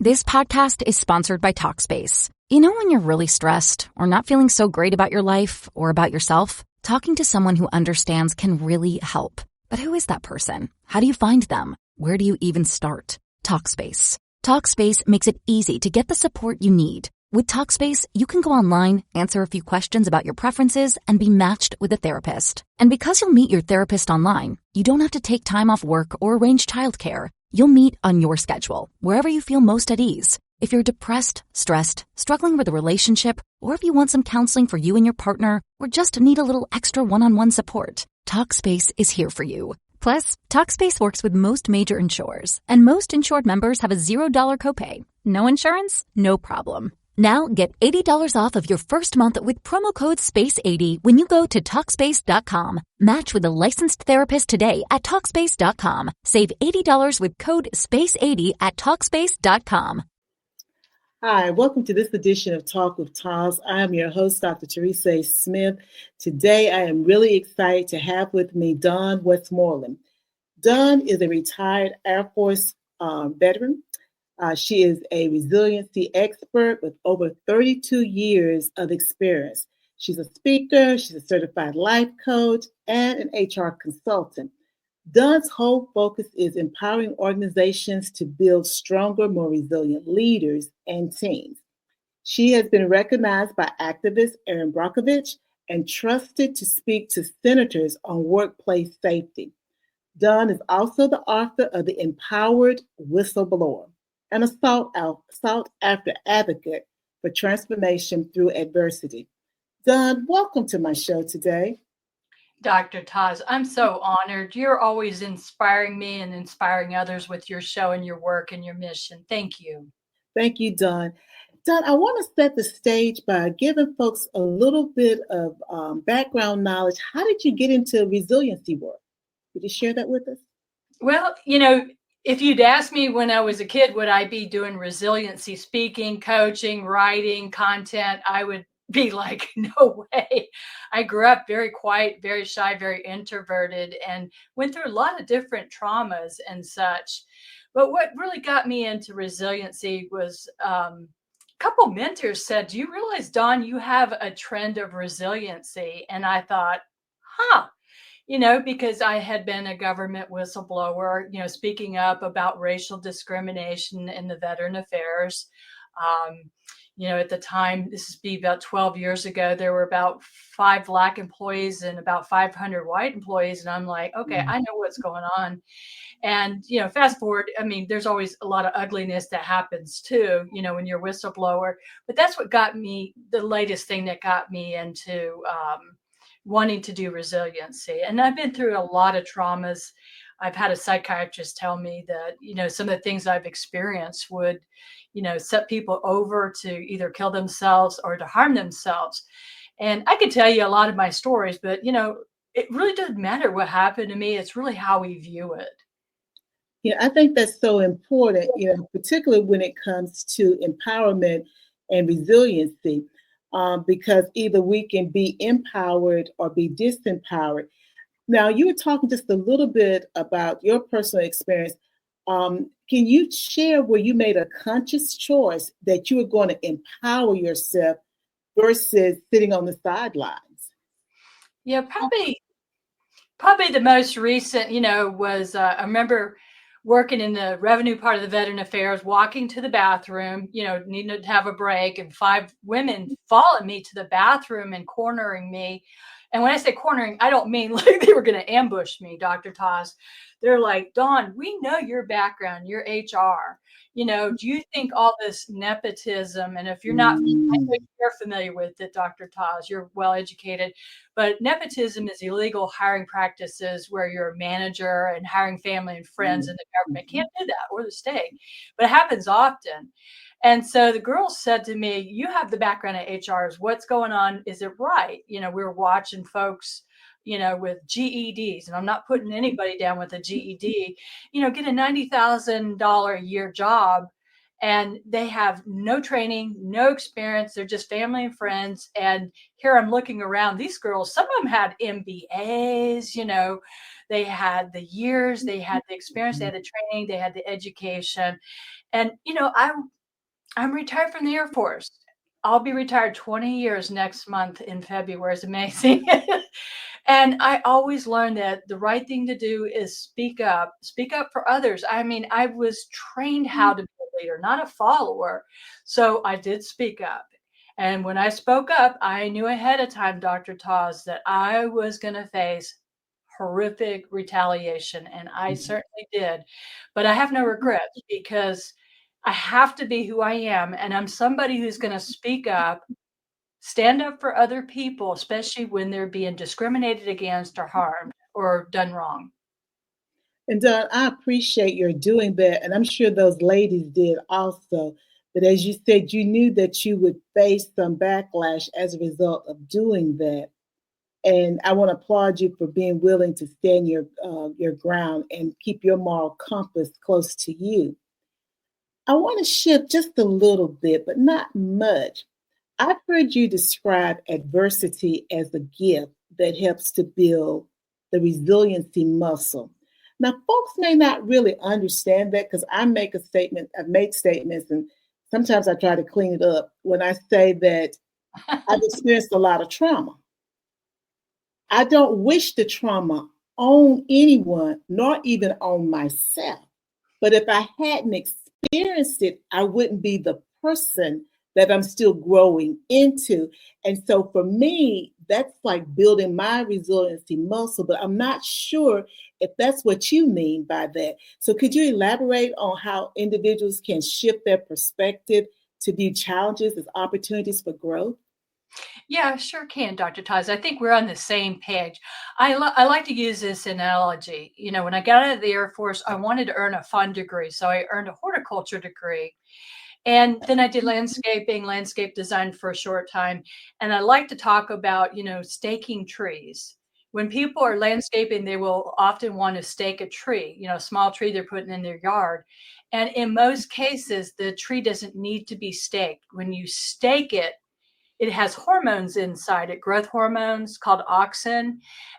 This podcast is sponsored by Talkspace. You know when you're really stressed or not feeling so great about your life or about yourself? Talking to someone who understands can really help. But who is that person? How do you find them? Where do you even start? Talkspace. Talkspace makes it easy to get the support you need. With Talkspace, you can go online, answer a few questions about your preferences, and be matched with a therapist. And because you'll meet your therapist online, you don't have to take time off work or arrange childcare. You'll meet on your schedule, wherever you feel most at ease. If you're depressed, stressed, struggling with a relationship, or if you want some counseling for you and your partner, or just need a little extra one-on-one support, Talkspace is here for you. Plus, Talkspace works with most major insurers, and most insured members have a $0 copay. No insurance? No problem. Now get $80 off of your first month with promo code SPACE80 when you go to Talkspace.com. Match with a licensed therapist today at Talkspace.com. Save $80 with code SPACE80 at Talkspace.com. Hi, welcome to this edition of Talk with TAS. I am your host, Dr. Teresa A. Smith. Today, I am really excited to have with me Dawn Westmoreland. Dawn is a retired Air Force veteran. She is a resiliency expert with over 32 years of experience. She's a speaker, she's a certified life coach, and an HR consultant. Dawn's whole focus is empowering organizations to build stronger, more resilient leaders and teams. She has been recognized by activist Erin Brockovich and trusted to speak to senators on workplace safety. Dawn is also the author of The Empowered Whistleblower, and a sought after advocate for transformation through adversity. Dawn, welcome to my show today. Dr. TAS, I'm so honored. You're always inspiring me and inspiring others with your show and your work and your mission. Thank you. Thank you, Dawn. Dawn, I want to set the stage by giving folks a little bit of background knowledge. How did you get into resiliency work? Could you share that with us? Well, if you'd asked me when I was a kid, would I be doing resiliency speaking, coaching, writing, content, I would be like, no way. I grew up very quiet, very shy, very introverted, and went through a lot of different traumas and such. But what really got me into resiliency was a couple mentors said, do you realize, Dawn, you have a trend of resiliency? And I thought, because I had been a government whistleblower, speaking up about racial discrimination in the veteran affairs. At the time, this would be about 12 years ago, there were about 5 Black employees and about 500 white employees. And I'm like, okay, I know what's going on. And, fast forward, there's always a lot of ugliness that happens too, when you're a whistleblower. But that's what got me, the latest thing that got me into wanting to do resiliency. And I've been through a lot of traumas. I've had a psychiatrist tell me that, some of the things I've experienced would, set people over to either kill themselves or to harm themselves. And I could tell you a lot of my stories, but, it really doesn't matter what happened to me. It's really how we view it. I think that's so important, particularly when it comes to empowerment and resiliency, because either we can be empowered or be disempowered. Now, you were talking just a little bit about your personal experience. Can you share where you made a conscious choice that you were going to empower yourself versus sitting on the sidelines? Yeah, probably the most recent, was I remember working in the revenue part of the veteran affairs, walking to the bathroom, needing to have a break, and 5 women followed me to the bathroom and cornering me. And when I say cornering, I don't mean like they were going to ambush me, Dr. TAS. They're like, Dawn, we know your background, your HR. Do you think all this nepotism, and if you're not, I know you're familiar with it, Dr. TAS, you're well educated, but nepotism is illegal hiring practices where you're a manager and hiring family and friends, and the government can't do that, or the state, but it happens often. And so the girls said to me, you have the background at HRs. What's going on? Is it right? We were watching folks, with GEDs, and I'm not putting anybody down with a GED, get a $90,000 a year job and they have no training, no experience. They're just family and friends. And here I'm looking around, these girls, some of them had MBAs, they had the years, they had the experience, they had the training, they had the education. And, I'm retired from the Air Force. I'll be retired 20 years next month in February. It's amazing. And I always learned that the right thing to do is speak up for others. I mean, I was trained how to be a leader, not a follower. So I did speak up. And when I spoke up, I knew ahead of time, Dr. Taz, that I was going to face horrific retaliation. And I certainly did. But I have no regrets because I have to be who I am. And I'm somebody who's going to speak up, stand up for other people, especially when they're being discriminated against or harmed or done wrong. And Dawn, I appreciate your doing that. And I'm sure those ladies did also. But as you said, you knew that you would face some backlash as a result of doing that. And I want to applaud you for being willing to stand your ground and keep your moral compass close to you. I want to shift just a little bit, but not much. I've heard you describe adversity as a gift that helps to build the resiliency muscle. Now, folks may not really understand that because I've made statements, and sometimes I try to clean it up when I say that I've experienced a lot of trauma. I don't wish the trauma on anyone, nor even on myself. But if I hadn't experienced it, I wouldn't be the person that I'm still growing into. And so for me, that's like building my resiliency muscle, but I'm not sure if that's what you mean by that. So could you elaborate on how individuals can shift their perspective to view challenges as opportunities for growth? Yeah, sure can, Dr. Taz. I think we're on the same page. I like to use this analogy. When I got out of the Air Force, I wanted to earn a fun degree. So I earned a horticulture degree. And then I did landscape design for a short time. And I like to talk about, staking trees. When people are landscaping, they will often want to stake a tree, a small tree they're putting in their yard. And in most cases, the tree doesn't need to be staked. When you stake it, it has hormones inside it, growth hormones called auxin.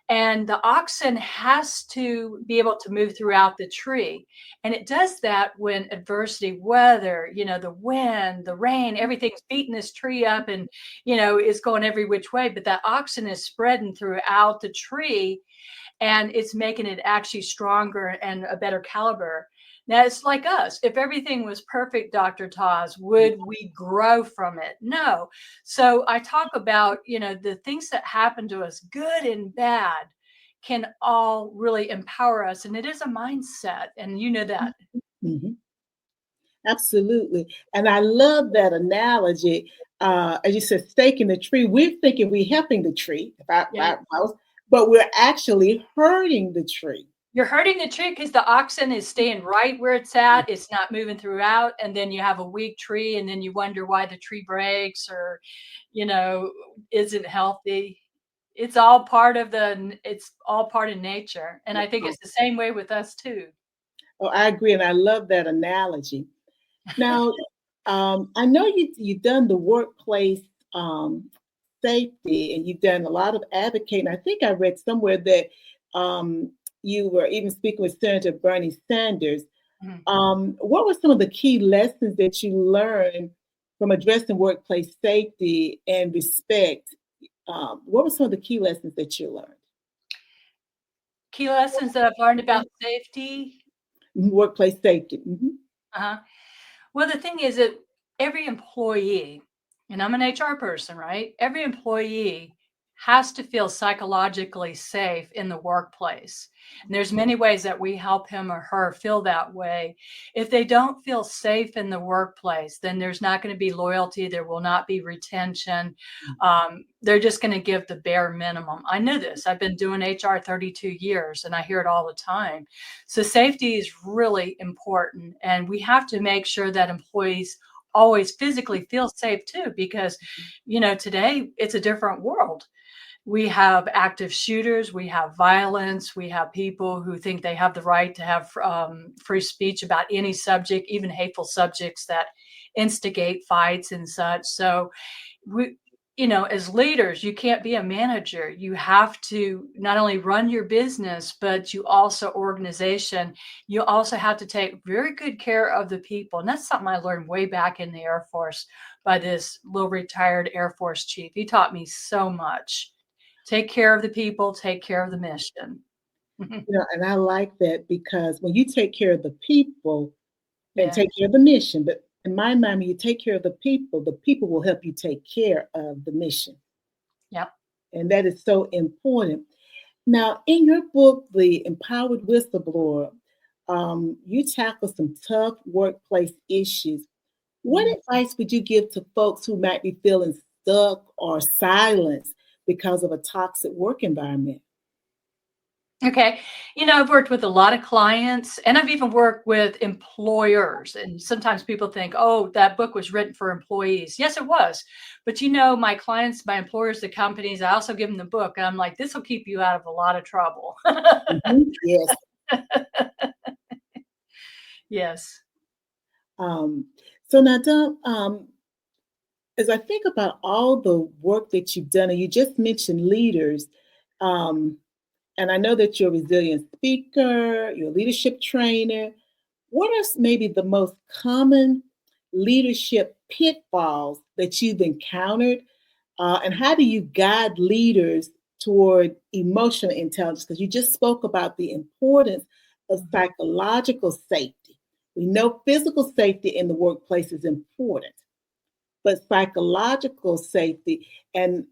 And the auxin has to be able to move throughout the tree. And it does that when adversity, weather, the wind, the rain, everything's beating this tree up and, is going every which way. But that auxin is spreading throughout the tree and it's making it actually stronger and a better caliber. Now, it's like us. If everything was perfect, Dr. Taz, would we grow from it? No. So I talk about, the things that happen to us, good and bad, can all really empower us. And it is a mindset. And you know that. Mm-hmm. Absolutely. And I love that analogy. As you said, staking the tree, we're thinking we're helping the tree, but we're actually hurting the tree. You're hurting the tree because the auxin is staying right where it's at. It's not moving throughout. And then you have a weak tree and then you wonder why the tree breaks or, isn't healthy. It's all part of nature. And I think it's the same way with us too. Oh, I agree. And I love that analogy. Now, I know you've done the workplace safety and you've done a lot of advocating. I think I read somewhere that you were even speaking with Senator Bernie Sanders. Mm-hmm. What were some of the key lessons that you learned from addressing workplace safety and respect? What were some of the key lessons that you learned? Key lessons that I've learned about safety? Workplace safety. Mm-hmm. Well, the thing is that every employee, and I'm an HR person, right? Every employee has to feel psychologically safe in the workplace. And there's many ways that we help him or her feel that way. If they don't feel safe in the workplace, then there's not going to be loyalty. There will not be retention. They're just going to give the bare minimum. I know this. I've been doing HR 32 years and I hear it all the time. So safety is really important. And we have to make sure that employees always physically feel safe too, because, today it's a different world. We have active shooters, we have violence, we have people who think they have the right to have free speech about any subject, even hateful subjects that instigate fights and such. So we, as leaders, you can't be a manager. You have to not only run your business, but you also organization. You also have to take very good care of the people. And that's something I learned way back in the Air Force by this little retired Air Force chief. He taught me so much. Take care of the people, take care of the mission. And I like that because when you take care of the people and Yeah. take care of the mission, but in my mind, when you take care of the people will help you take care of the mission. Yep. And that is so important. Now, in your book, The Empowered Whistleblower, you tackle some tough workplace issues. What advice would you give to folks who might be feeling stuck or silenced because of a toxic work environment? Okay. I've worked with a lot of clients and I've even worked with employers. And sometimes people think, oh, that book was written for employees. Yes, it was. But my clients, my employers, the companies, I also give them the book. And I'm like, this will keep you out of a lot of trouble. Yes. Yes. So now, Dawn, as I think about all the work that you've done, and you just mentioned leaders, and I know that you're a resilient speaker, you're a leadership trainer. What are maybe the most common leadership pitfalls that you've encountered? And how do you guide leaders toward emotional intelligence? Because you just spoke about the importance of psychological safety. We know physical safety in the workplace is important, but psychological safety, and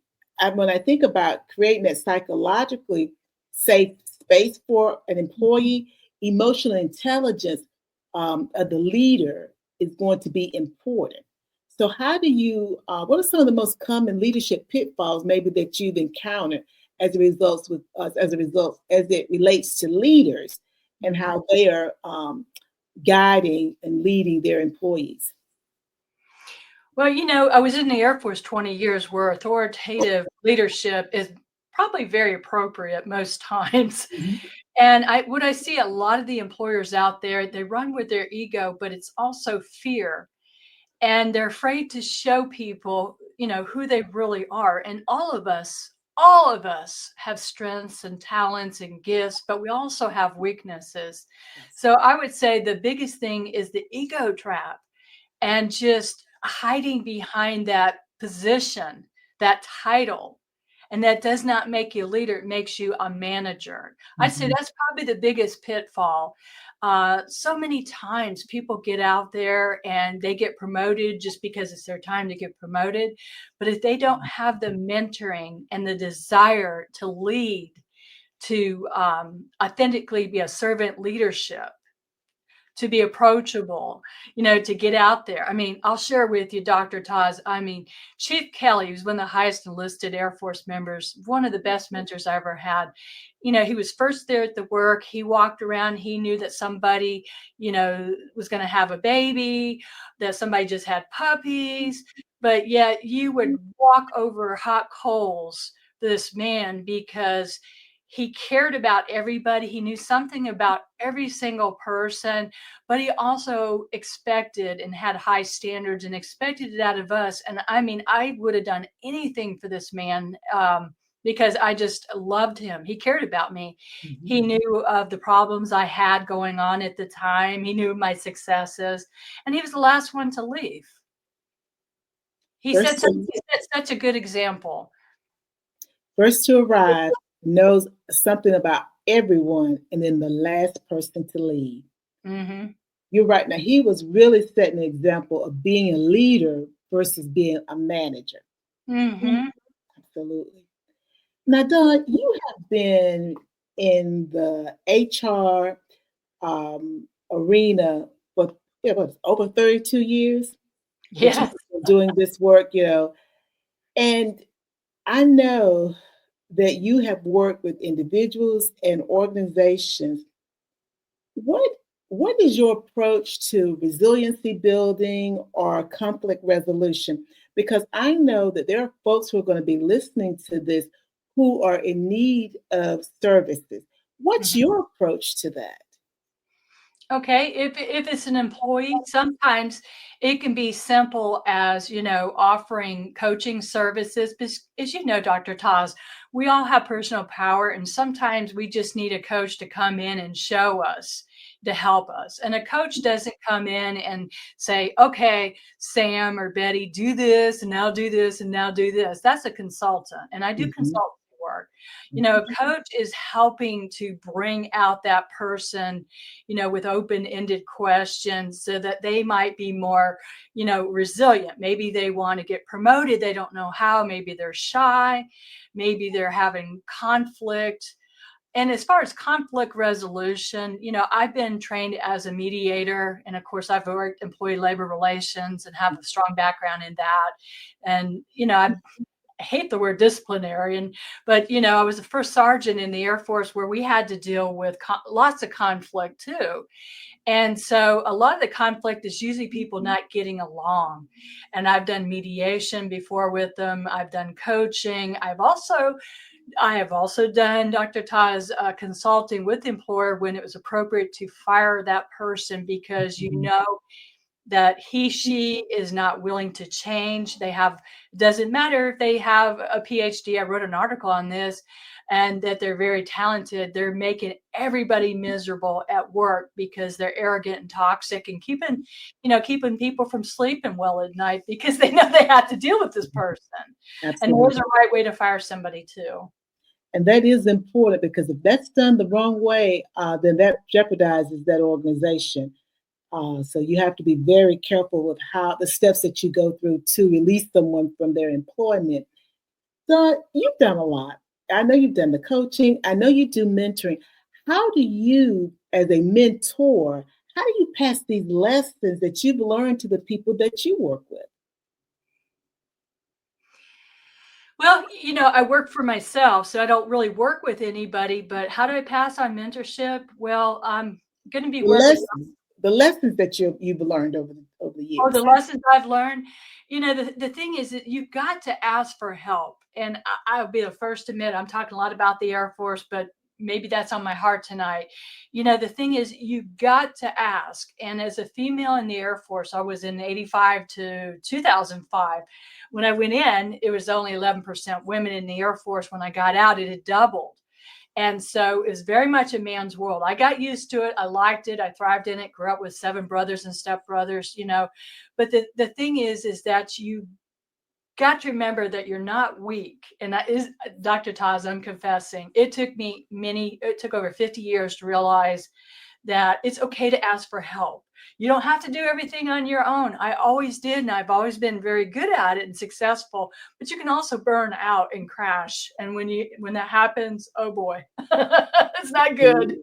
when I think about creating that psychologically safe space for an employee, emotional intelligence of the leader is going to be important. So, how do you? What are some of the most common leadership pitfalls, maybe that you've encountered as a result as it relates to leaders and how they are guiding and leading their employees? Well, I was in the Air Force 20 years where authoritative leadership is probably very appropriate most times. Mhm. And what I see a lot of the employers out there, they run with their ego, but it's also fear. And they're afraid to show people, who they really are. And all of us have strengths and talents and gifts, but we also have weaknesses. So I would say the biggest thing is the ego trap and just hiding behind that position, that title. And that does not make you a leader, it makes you a manager. I'd say Mhm. that's probably the biggest pitfall. So many times people get out there and they get promoted just because it's their time to get promoted. But if they don't have the mentoring and the desire to lead, to authentically be a servant leadership, to be approachable, to get out there. I mean, I'll share with you, Dr. Taz. I mean, Chief Kelly, who's one of the highest enlisted Air Force members, one of the best mentors I ever had. He was first there at the work. He walked around. He knew that somebody, was going to have a baby, that somebody just had puppies. But yet you would walk over hot coals to this man because he cared about everybody. He knew something about every single person, but he also expected and had high standards and expected it out of us. And I mean, I would have done anything for this man because I just loved him. He cared about me. He knew of the problems I had going on at the time. He knew my successes, and he was the last one to leave. He set such a good example. First to arrive, knows something about everyone, and then the last person to leave. Mm-hmm. You're right. Now, he was really setting an example of being a leader versus being a manager. Mm-hmm. Absolutely. Now, Dawn, you have been in the HR arena for over 32 years that Yes. you've been doing this work, and I know that you have worked with individuals and organizations. What what is your approach to resiliency building or conflict resolution? Because I know that there are folks who are going to be listening to this who are in need of services. What's Mhm. your approach to that? Okay, if it's an employee, sometimes it can be simple as, offering coaching services. Because as you know, Dr. Taz, we all have personal power, and sometimes we just need a coach to come in and show us, to help us. And a coach doesn't come in and say, okay, Sam or Betty, do this, and now do this, and now do this. That's a consultant, and I do Mhm. consulting work. A coach is helping to bring out that person, with open-ended questions so that they might be more, resilient. Maybe they want to get promoted. They don't know how. Maybe they're shy. Maybe they're having conflict. And as far as conflict resolution, I've been trained as a mediator. And of course, I've worked employee labor relations and have a strong background in that. And, I hate the word disciplinarian, but I was the first sergeant in the Air Force where we had to deal with lots of conflict too. And so a lot of the conflict is usually people not getting along. And I've done mediation before with them. I've done coaching. I have also done, Dr. Taz, consulting with the employer when it was appropriate to fire that person because Mhm. that she is not willing to change. Doesn't matter if they have a PhD. I wrote an article on this, and that they're very talented. They're making everybody miserable at work because they're arrogant and toxic and keeping people from sleeping well at night because they know they have to deal with this person. And there's Absolutely. a right way to fire somebody too. And that is important because if that's done the wrong way, then that jeopardizes that organization. So you have to be very careful with how the steps that you go through to release someone from their employment. So you've done a lot. I know you've done the coaching. I know you do mentoring. How do you, as a mentor, how do you pass these lessons that you've learned to the people that you work with? Well, I work for myself, so I don't really work with anybody, but how do I pass on mentorship? Well, I'm going to be The working. lessons that you've learned over the Oh, the years. lessons I've learned. The thing is that you've got to ask for help. And I'll be the first to admit I'm talking a lot about the Air Force, but maybe that's on my heart tonight. The thing is you've got to ask. And as a female in the Air Force, I was in 85 to 2005. When I went in, it was only 11% women in the Air Force. When I got out, it had doubled. And so it was very much a man's world. I got used to it. I liked it. I thrived in it, grew up with 7 brothers and stepbrothers. But the thing is that you got to remember that you're not weak. And that is, Dr. Taz, I'm confessing, it took over 50 years to realize that it's okay to ask for help. You don't have to do everything on your own. I always did, and I've always been very good at it and successful. But you can also burn out and crash. And when that happens, oh boy, it's not good.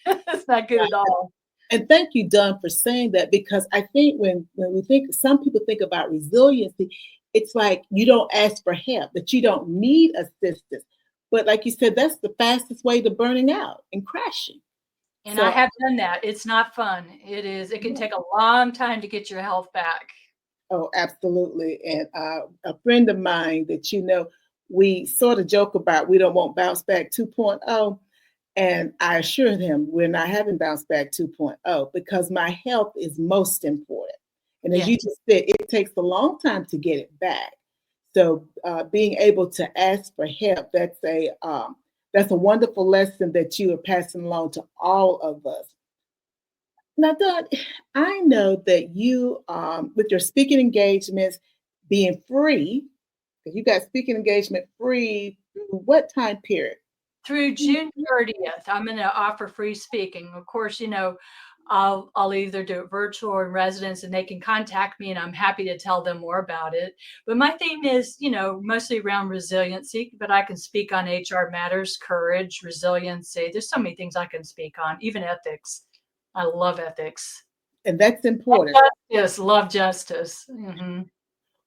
It's not good at all. And thank you, Dawn, for saying that because I think when we think some people think about resiliency, it's like you don't ask for help, that you don't need assistance. But like you said, that's the fastest way to burning out and crashing. And I So have done that. It's not fun. It is. It can take a long time to get your health back. oh, absolutely. And a friend of mine that we sort of joke about, we don't want bounce back 2.0. And I assured him we're not having bounce back 2.0 because my health is most important. And as Yes. you just said, it takes a long time to get it back. So being able to ask for help, that's a wonderful lesson that you are passing along to all of us. Now, Doug, I know that you, with your speaking engagements being free, because you got speaking engagement free through what time period? Through June 30th, I'm going to offer free speaking. Of course, I'll either do it virtual or in residence, and they can contact me, and I'm happy to tell them more about it. But my theme is, mostly around resiliency, but I can speak on HR matters, courage, resiliency. There's so many things I can speak on, even ethics. I love ethics. And that's important. Justice, love justice. Hmm.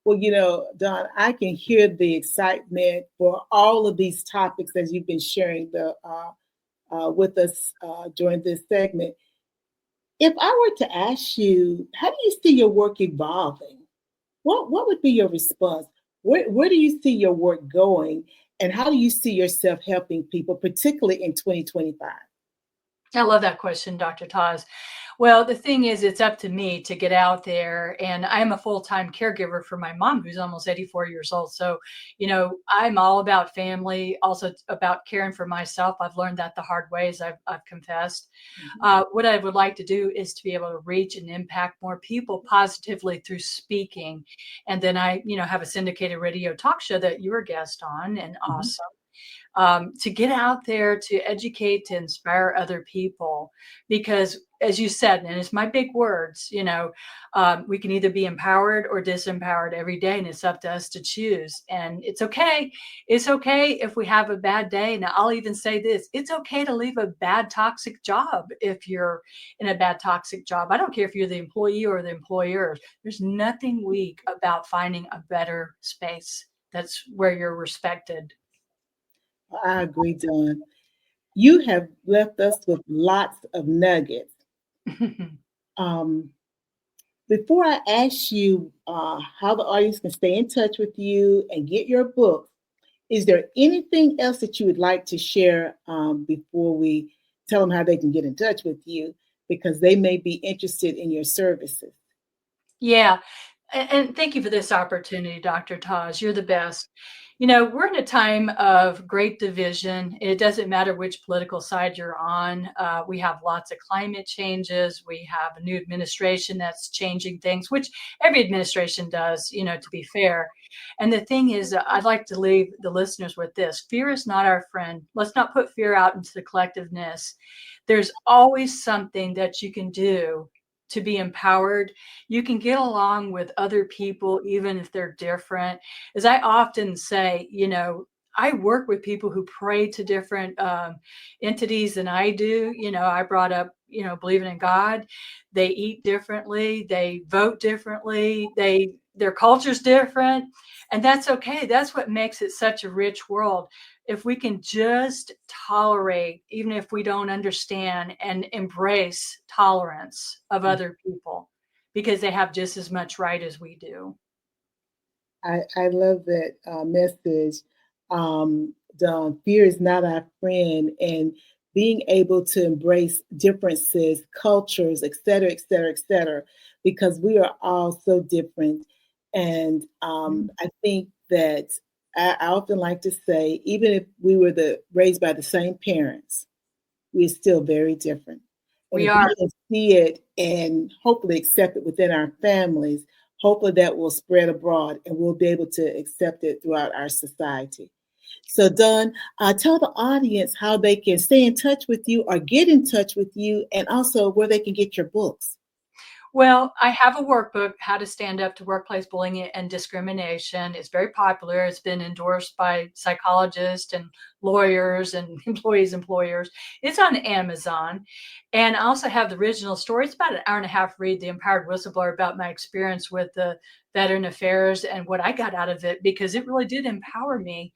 Well, Don, I can hear the excitement for all of these topics as you've been sharing with us during this segment. If I were to ask you, how do you see your work evolving? What would be your response? Where do you see your work going? And how do you see yourself helping people, particularly in 2025? I love that question, Dr. Taz. Well, the thing is, it's up to me to get out there. And I am a full time caregiver for my mom, who's almost 84 years old. So, I'm all about family, also about caring for myself. I've learned that the hard way, as I've confessed. What I would like to do is to be able to reach and impact more people positively through speaking. And then I, have a syndicated radio talk show that you were a guest on, and Mhm. awesome. To get out there, to educate, to inspire other people. Because, as you said, and it's my big words, we can either be empowered or disempowered every day, and it's up to us to choose. And it's okay. It's okay if we have a bad day. Now, I'll even say this: it's okay to leave a bad, toxic job if you're in a bad, toxic job. I don't care if you're the employee or the employer. There's nothing weak about finding a better space that's where you're respected. I agree, Dawn. You have left us with lots of nuggets. Um, Before I ask you how the audience can stay in touch with you and get your book, is there anything else that you would like to share before we tell them how they can get in touch with you? Because they may be interested in your services. Yeah. And thank you for this opportunity, Dr. Taj. You're the best. We're in a time of great division. It doesn't matter which political side you're on. We have lots of climate changes. We have a new administration that's changing things, which every administration does, to be fair. And the thing is, I'd like to leave the listeners with this: fear is not our friend. Let's not put fear out into the collectiveness. There's always something that you can do to be empowered. You can get along with other people, even if they're different. As I often say, I work with people who pray to different entities than I do. I brought up, believing in God. They eat differently. They vote differently. Their culture's different. And that's okay. That's what makes it such a rich world. If we can just tolerate, even if we don't understand, and embrace tolerance of other people, because they have just as much right as we do. I love that message. Dawn, fear is not our friend, and being able to embrace differences, cultures, et cetera, et cetera, et cetera, because we are all so different. And I think that I often like to say, even if we were raised by the same parents, we're still very different. And We if we are. can see it and hopefully accept it within our families, hopefully that will spread abroad and we'll be able to accept it throughout our society. So, Dawn, tell the audience how they can stay in touch with you or get in touch with you, and also where they can get your books. Well, I have a workbook, How to Stand Up to Workplace Bullying and Discrimination. It's very popular. It's been endorsed by psychologists and lawyers and employers. It's on Amazon. And I also have the original story. It's about an hour and a half read, The Empowered Whistleblower, about my experience with the Veteran Affairs and what I got out of it, because it really did empower me.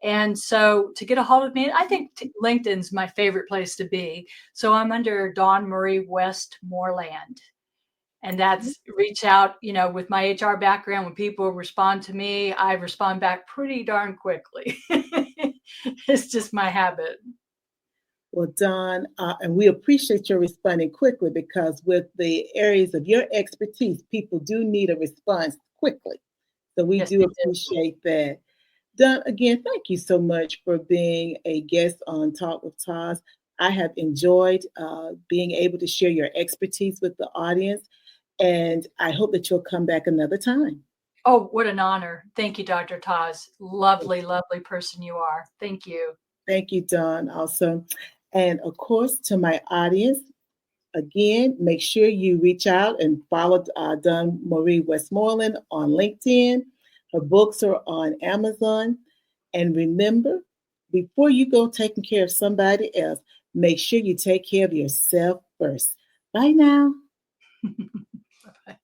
And so to get a hold of me, I think LinkedIn's my favorite place to be. So I'm under Dawn Marie Westmoreland. And that's reach out, with my HR background. When people respond to me, I respond back pretty darn quickly. It's just my habit. Well, Dawn, and we appreciate your responding quickly, because with the areas of your expertise, people do need a response quickly. So we Yes, do they do. appreciate that. Dawn, again, thank you so much for being a guest on Talk with TAS. I have enjoyed being able to share your expertise with the audience, and I hope that you'll come back another time. Oh, what an honor. Thank you, Dr. Taz. Lovely, lovely person you are. Thank you. Thank you, Dawn, also. And of course, to my audience, again, make sure you reach out and follow Dawn Marie Westmoreland on LinkedIn. Her books are on Amazon. And remember, before you go taking care of somebody else, make sure you take care of yourself first. Bye now. Bye-bye.